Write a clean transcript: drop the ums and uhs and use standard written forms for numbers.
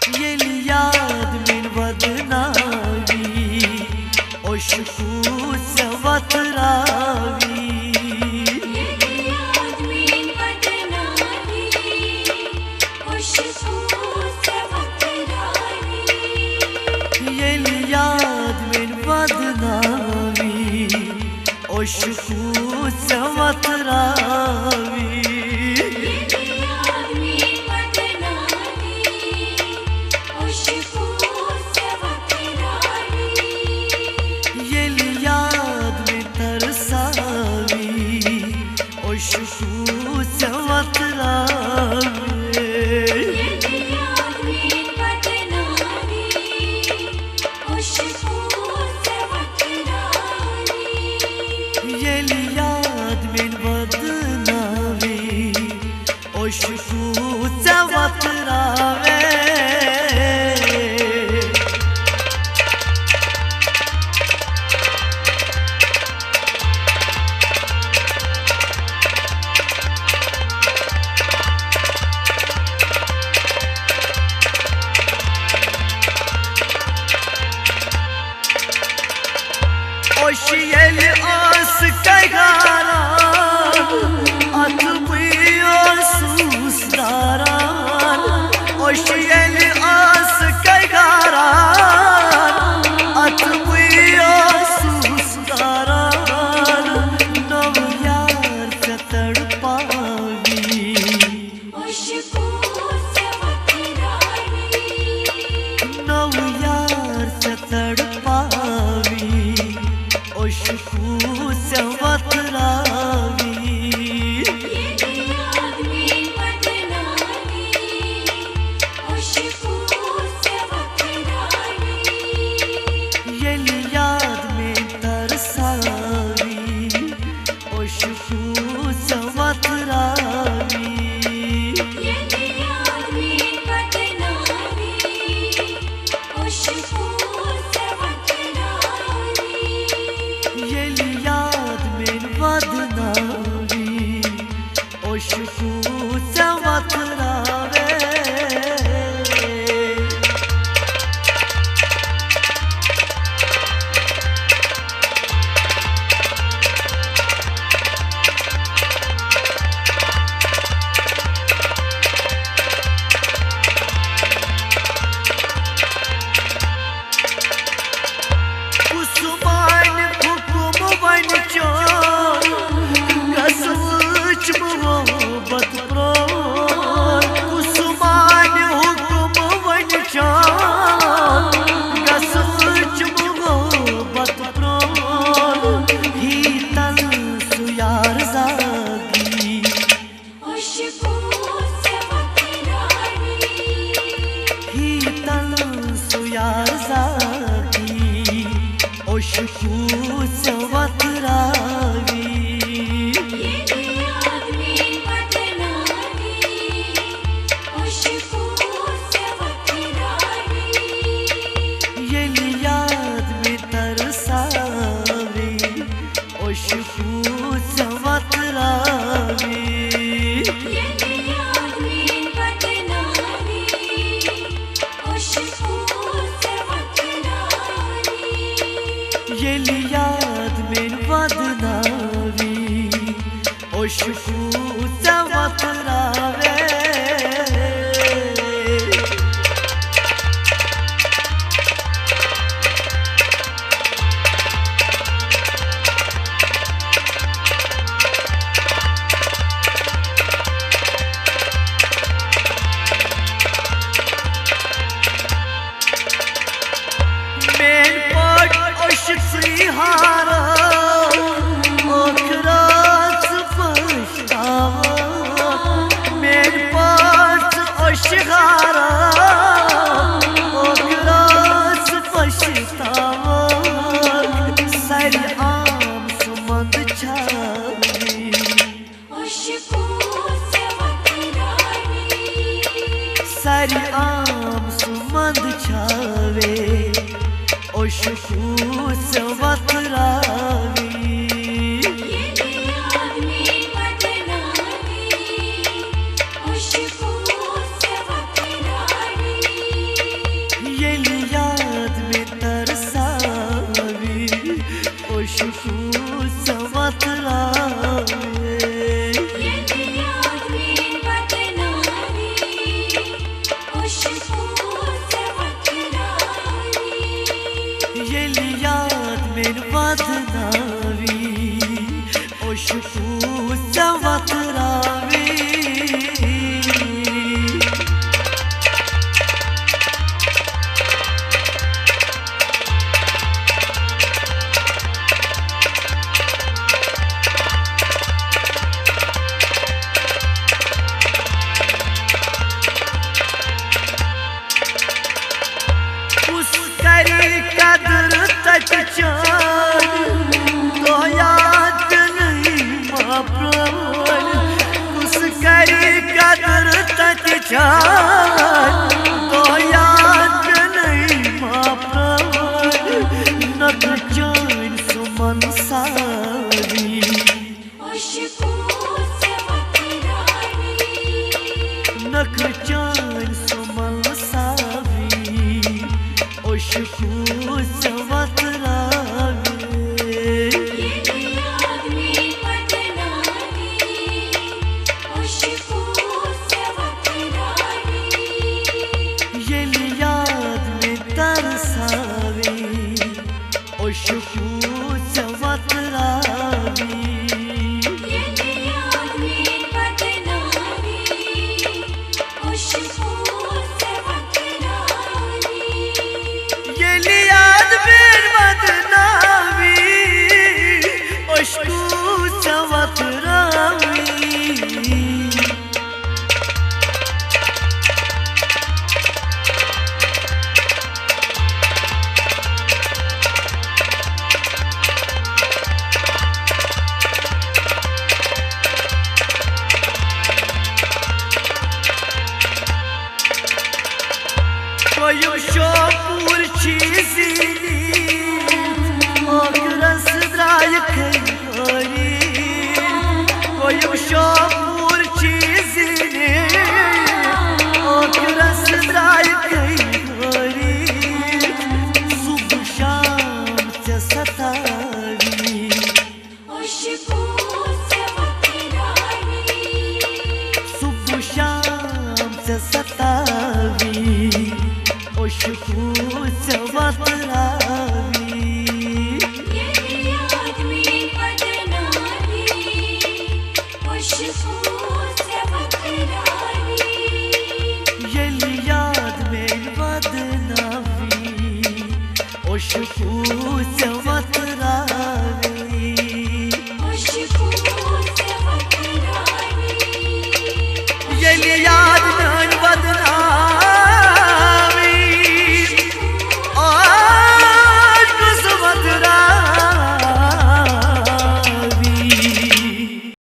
Yeli yad min vadnavi oshku savat ravi Yeli yad min vadnavi oshku savat ravi Yeli yad min vadnavi oshku savat ravi Oşiyeli as kaygaran atmıyor susdaran Oşiyeli as kaygaran atmıyor susdaran Nav yar se tadpavi oshku savat ravi Nav yar se tadpavi oshku savat ravi Yeli yad min vadnavi oshku savat ravi Yeli yad mein tarsavi oshku savat ravi Yeli yad min vadnavi oshku savat ravi Yeli yad mein vadnavi oshku savat ravi Kusuman hukum vancho Kasıç muhabbat pro Kusuman hukum vancho Kasıç muhabbat pro Hitan suyar zagi oshku savat ravi Hitan suyar zagi oshku savat ravi Yeli yad min vadnavi oshku savat ravi Yeli yad mein tarsavi oshku savat ravi Yeli yad min vadnavi oshku savat ravi Yeli yad mein vadnavi oshku savat ravi Men pot oshk sihara okrat pashtawa Men pot oshkhara okrat pashtawa Sari aam sumand chavi oshku savat ravi Sari aam sumand chave oshku savat ravi Yeli yad min vadnavi oshku savat ravi शान तो याद नहीं माप्रवर नक जान सुमन सारी अशकों से वतरानी नक जान सुमन सारी अशकों से वतरावी ये याद में बदनामी अशकों से वतरानी ये याद में तरसावे अशकों से वतरावी ये याद में बदनामी अशकों से वतरानी ये याद में बदनावी अशकों से वतरावी koyum şapur çizini Akras drayı kayari koyum şapur çizini Akras drayı kayari Subh sham se satari अशकों से वतरानी Subh sham se satari अशकों से वतरावी ये याद में बदनामी अशकों से वतरानी ये याद में बदनावी अशकों से वतरावी अशकों से वतरानी ये याद